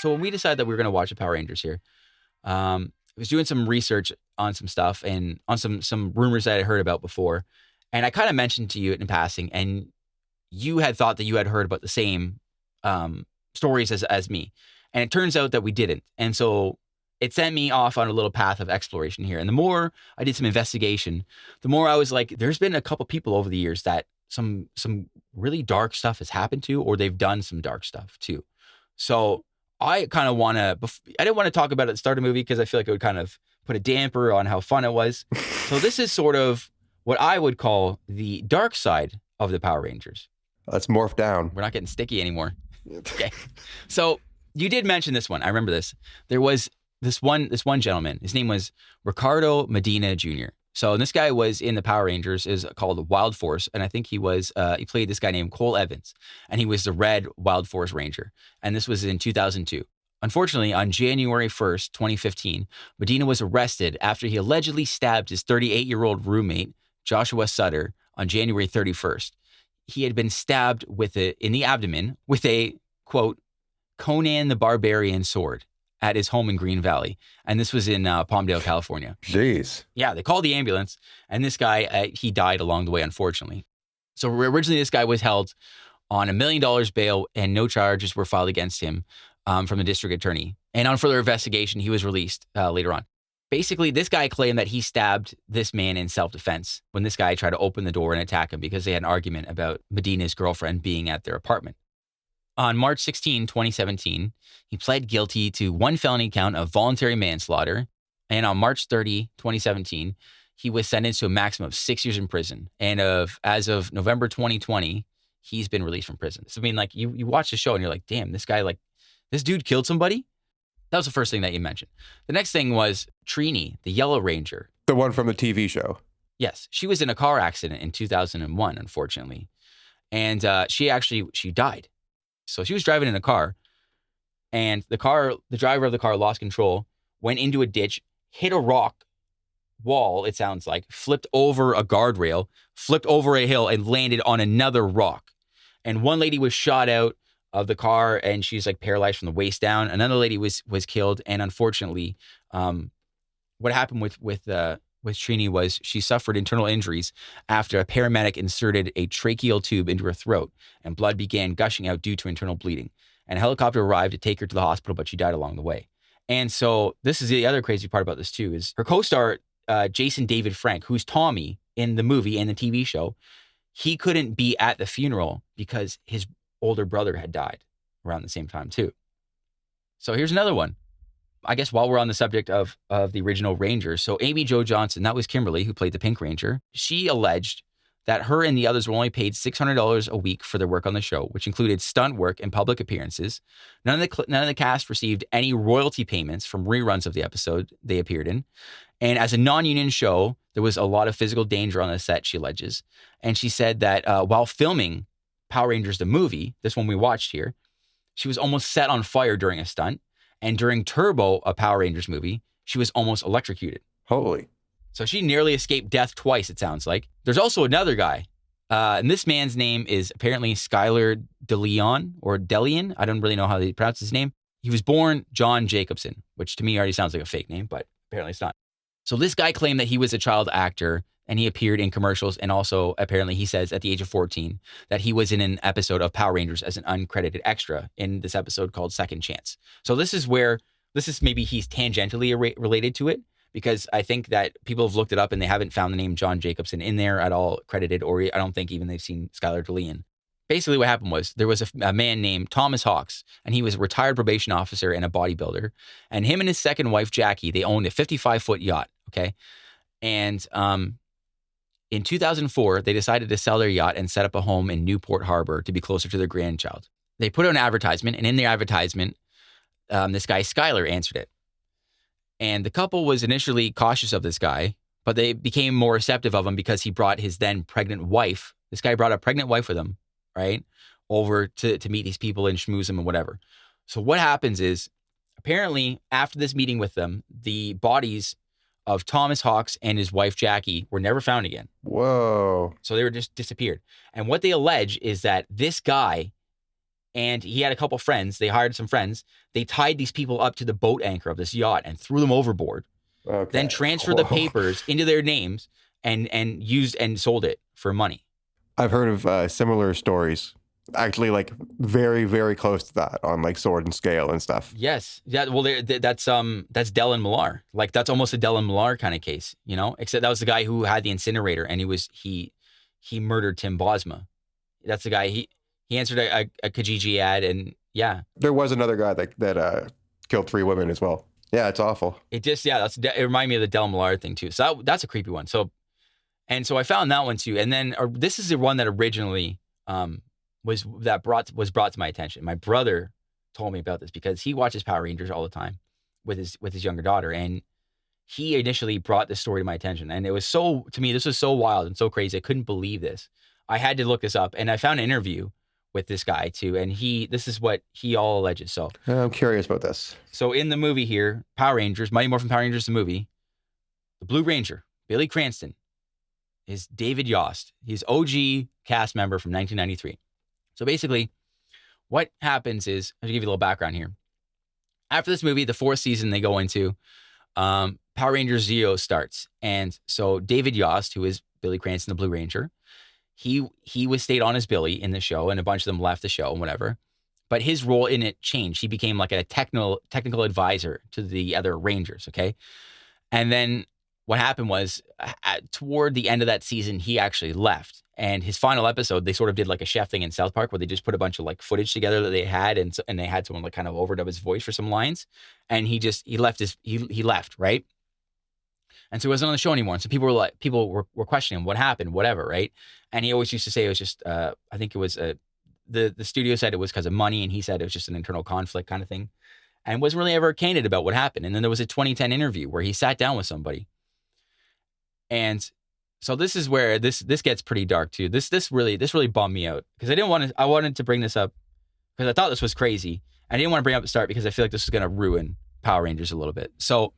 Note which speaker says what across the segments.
Speaker 1: So when we decided that we were going to watch the Power Rangers here, I was doing some research on some stuff and on some rumors that I heard about before. And I kind of mentioned to you in passing, and you had thought that you had heard about the same stories as me. And it turns out that we didn't. And so it sent me off on a little path of exploration here. And the more I did some investigation, the more I was like, there's been a couple people over the years that some really dark stuff has happened to, or they've done some dark stuff too. So I kind of want to, I didn't want to talk about it at the start of the movie because I feel like it would kind of put a damper on how fun it was. So this is sort of what I would call the dark side of the Power Rangers.
Speaker 2: Let's morph down.
Speaker 1: We're not getting sticky anymore. Okay. So you did mention this one. I remember this. There was this one gentleman. His name was Ricardo Medina Jr. So this guy was in the Power Rangers, is called Wild Force. And I think he played this guy named Cole Evans. And he was the Red Wild Force Ranger. And this was in 2002. Unfortunately, on January 1st, 2015, Medina was arrested after he allegedly stabbed his 38-year-old roommate, Joshua Sutter, on January 31st. He had been stabbed in the abdomen with a, quote, Conan the Barbarian sword at his home in Green Valley. And this was in Palmdale, California.
Speaker 2: Jeez.
Speaker 1: Yeah, they called the ambulance. And this guy, he died along the way, unfortunately. So originally, this guy was held on $1 million bail and no charges were filed against him from the district attorney. And on further investigation, he was released later on. Basically, this guy claimed that he stabbed this man in self-defense when this guy tried to open the door and attack him because they had an argument about Medina's girlfriend being at their apartment. On March 16, 2017, he pled guilty to one felony count of voluntary manslaughter. And on March 30, 2017, he was sentenced to a maximum of 6 years in prison. And as of November 2020, he's been released from prison. So, I mean, like, you watch the show and you're like, damn, this dude killed somebody? That was the first thing that you mentioned. The next thing was Trini, the Yellow Ranger.
Speaker 2: The one from the TV show.
Speaker 1: Yes. She was in a car accident in 2001, unfortunately. And she died. So she was driving in a car, and the driver of the car lost control, went into a ditch, hit a rock wall, it sounds like, flipped over a guardrail, flipped over a hill, and landed on another rock. And one lady was shot out of the car, and she's like paralyzed from the waist down. Another lady was killed, and unfortunately, what happened with Trini was she suffered internal injuries after a paramedic inserted a tracheal tube into her throat, and blood began gushing out due to internal bleeding. And a helicopter arrived to take her to the hospital, but she died along the way. And so this is the other crazy part about this too, is her co-star, Jason David Frank, who's Tommy in the movie and the TV show, he couldn't be at the funeral because his older brother had died around the same time too. So here's another one. I guess while we're on the subject of the original Rangers, so Amy Jo Johnson, that was Kimberly, who played the Pink Ranger. She alleged that her and the others were only paid $600 a week for their work on the show, which included stunt work and public appearances. None of the cast received any royalty payments from reruns of the episode they appeared in. And as a non-union show, there was a lot of physical danger on the set, she alleges. And she said that while filming Power Rangers the movie, this one we watched here, she was almost set on fire during a stunt. And during Turbo, a Power Rangers movie, she was almost electrocuted.
Speaker 2: Holy.
Speaker 1: So she nearly escaped death twice, it sounds like. There's also another guy. And this man's name is apparently Skylar DeLeon or Delian. I don't really know how they pronounce his name. He was born John Jacobson, which to me already sounds like a fake name, but apparently it's not. So this guy claimed that he was a child actor and he appeared in commercials. And also, apparently, he says at the age of 14 that he was in an episode of Power Rangers as an uncredited extra in this episode called Second Chance. So this is maybe he's tangentially related to it, because I think that people have looked it up and they haven't found the name John Jacobson in there at all credited, or I don't think even they've seen Skylar DeLeon. Basically what happened was there was a man named Thomas Hawks, and he was a retired probation officer and a bodybuilder. And him and his second wife, Jackie, they owned a 55-foot yacht, okay? And in 2004, they decided to sell their yacht and set up a home in Newport Harbor to be closer to their grandchild. They put out an advertisement, and in the advertisement, this guy, Skylar, answered it. And the couple was initially cautious of this guy, but they became more receptive of him because he brought his then pregnant wife. This guy brought a pregnant wife with him, right, over to meet these people and schmooze them and whatever. So what happens is, apparently, after this meeting with them, the bodies of Thomas Hawks and his wife, Jackie, were never found again.
Speaker 2: Whoa.
Speaker 1: So they were just disappeared. And what they allege is that this guy and he had a couple friends. They hired some friends. They tied these people up to the boat anchor of this yacht and threw them overboard.
Speaker 2: Okay.
Speaker 1: Then transferred the
Speaker 2: Whoa.
Speaker 1: papers into their names and used and sold it for money.
Speaker 2: I've heard of similar stories. Actually, like very, very close to that on like Sword and Scale and stuff.
Speaker 1: Yes. Yeah. Well, that's Dell and Millar. Like that's almost a Dell and Millar kind of case, you know. Except that was the guy who had the incinerator, and he murdered Tim Bosma. That's the guy. He answered a Kijiji ad, and yeah,
Speaker 2: There was another guy that killed 3 women as well. Yeah, it's awful.
Speaker 1: it reminded me of the Dell and Millar thing too. So that's a creepy one. So I found that one too, and then this is the one that originally was brought to my attention. My brother told me about this because he watches Power Rangers all the time with his younger daughter, and he initially brought this story to my attention. And it was this was so wild and so crazy. I couldn't believe this. I had to look this up, and I found an interview with this guy too, and this is what he all alleges. So
Speaker 2: I'm curious about this.
Speaker 1: So in the movie here, Power Rangers, Mighty Morphin Power Rangers, the movie, the Blue Ranger, Billy Cranston, is David Yost. He's OG cast member from 1993. So basically, what happens is, I'll give you a little background here. After this movie, the 4th season they go into, Power Rangers Zeo starts. And so David Yost, who is Billy Cranston, the Blue Ranger, he was stayed on as Billy in the show, and a bunch of them left the show and whatever. But his role in it changed. He became like a technical advisor to the other Rangers, okay? And then what happened was, toward the end of that season, he actually left. And his final episode, they sort of did like a chef thing in South Park where they just put a bunch of like footage together that they had, and they had someone like kind of overdub his voice for some lines. And he left, right? And so he wasn't on the show anymore. And so people were questioning him, what happened, whatever, right? And he always used to say it was just, I think it was the studio said it was because of money, and he said it was just an internal conflict kind of thing, and wasn't really ever candid about what happened. And then there was a 2010 interview where he sat down with somebody. And so this is where this gets pretty dark too. This really bummed me out because I wanted to bring this up because I thought this was crazy. I didn't want to bring it up at the start because I feel like this was going to ruin Power Rangers a little bit. So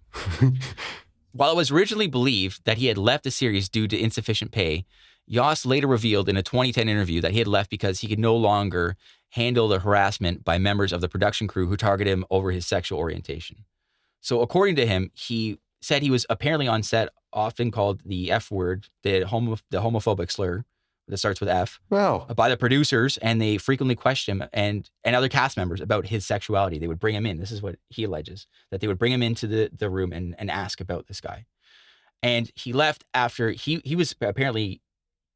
Speaker 1: while it was originally believed that he had left the series due to insufficient pay, Yost later revealed in a 2010 interview that he had left because he could no longer handle the harassment by members of the production crew who targeted him over his sexual orientation. So according to him, he said he was apparently on set often called the F word, the homophobic slur that starts with F,
Speaker 2: Wow.
Speaker 1: by the producers, and they frequently questioned him and other cast members about his sexuality. They would bring him in. This is what he alleges, that they would bring him into the room and ask about this guy. And he left after he was apparently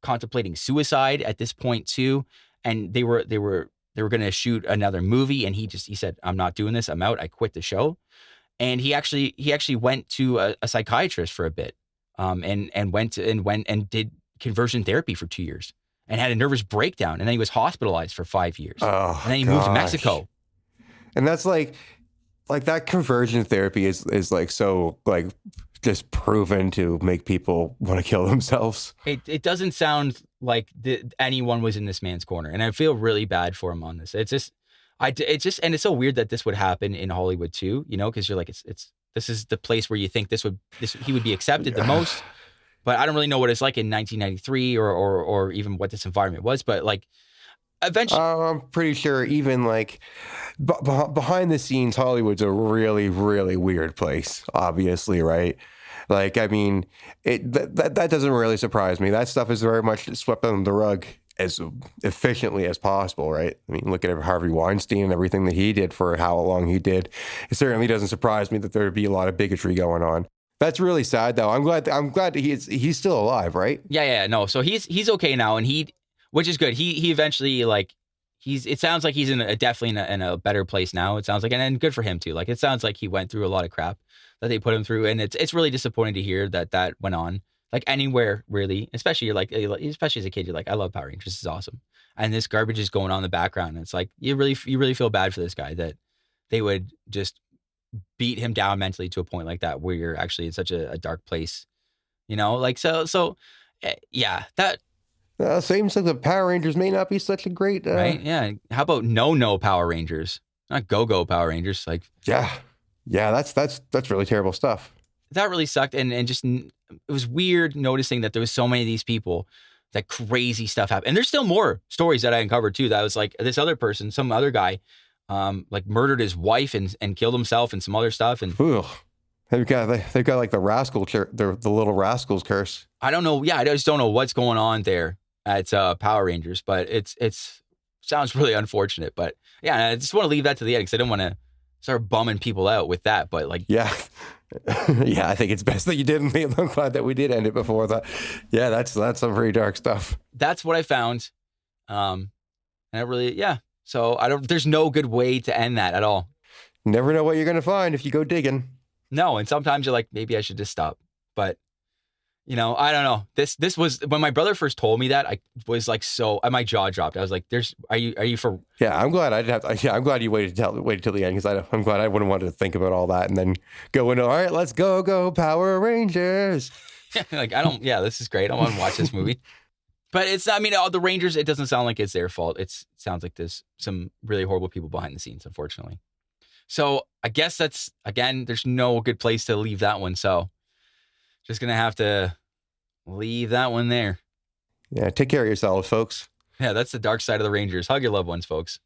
Speaker 1: contemplating suicide at this point too. And they were going to shoot another movie, and he said, "I'm not doing this. I'm out. I quit the show." And he actually went to a psychiatrist for a bit, and went and did conversion therapy for 2 years and had a nervous breakdown. And then he was hospitalized for 5 years.
Speaker 2: Oh,
Speaker 1: and then he moved to Mexico.
Speaker 2: And that's like that conversion therapy is like so like just proven to make people want to kill themselves.
Speaker 1: It doesn't sound like anyone was in this man's corner, and I feel really bad for him on this. It's just and it's so weird that this would happen in Hollywood too, you know, because you're like, this is the place where you think he would be accepted the most. But I don't really know what it's like in 1993 or even what this environment was. But like, eventually,
Speaker 2: I'm pretty sure even like behind the scenes, Hollywood's a really, really weird place. Obviously, right? Like, I mean, that doesn't really surprise me. That stuff is very much swept under the rug as efficiently as possible, right? I mean, look at Harvey Weinstein and everything that he did for how long he did. It certainly doesn't surprise me that there would be a lot of bigotry going on. That's really sad, though. I'm glad that he's still alive, right?
Speaker 1: Yeah, no. So he's okay now, and which is good. He eventually it sounds like he's definitely in a better place now. It sounds like, and good for him too. Like, it sounds like he went through a lot of crap that they put him through, and it's really disappointing to hear that went on. Like, anywhere really, especially especially as a kid, you're like, I love Power Rangers. This is awesome, and this garbage is going on in the background. And it's like you really feel bad for this guy that they would just beat him down mentally to a point like that where you're actually in such a dark place, you know. Like so yeah, that.
Speaker 2: Seems like the Power Rangers may not be such a great
Speaker 1: right. Yeah. How about no Power Rangers, not go Power Rangers? Like,
Speaker 2: yeah. That's really terrible stuff.
Speaker 1: That really sucked, and just it was weird noticing that there was so many of these people that crazy stuff happened. And there's still more stories that I uncovered too. That was like this other person, some other guy, like murdered his wife and killed himself and some other stuff. And
Speaker 2: Ugh. They've got like the the little rascals curse.
Speaker 1: I don't know. Yeah, I just don't know what's going on there at Power Rangers, but it's sounds really unfortunate. But yeah, I just want to leave that to the end because I don't want to start bumming people out with that. But like,
Speaker 2: Yeah. Yeah, I think it's best that you didn't. I'm glad that we did end it before that. Yeah, that's some pretty dark stuff.
Speaker 1: that's what I found. And I really, yeah. So there's no good way to end that at all.
Speaker 2: Never know what you're gonna find if you go digging.
Speaker 1: No. And sometimes you're like, maybe I should just stop. But I don't know. This was when my brother first told me that, I was like, my jaw dropped. I was like, are you for?
Speaker 2: Yeah, I'm glad I didn't have to, yeah, I'm glad you waited till the end because I'm glad I wouldn't want to think about all that and then go into, all right, let's go Power Rangers.
Speaker 1: Like, this is great. I want to watch this movie. But it's, the Rangers, it doesn't sound like it's their fault. It sounds like there's some really horrible people behind the scenes, unfortunately. So I guess there's no good place to leave that one. So just going to have to leave that one there.
Speaker 2: Yeah, take care of yourselves, folks.
Speaker 1: Yeah, that's the dark side of the Rangers. Hug your loved ones, folks.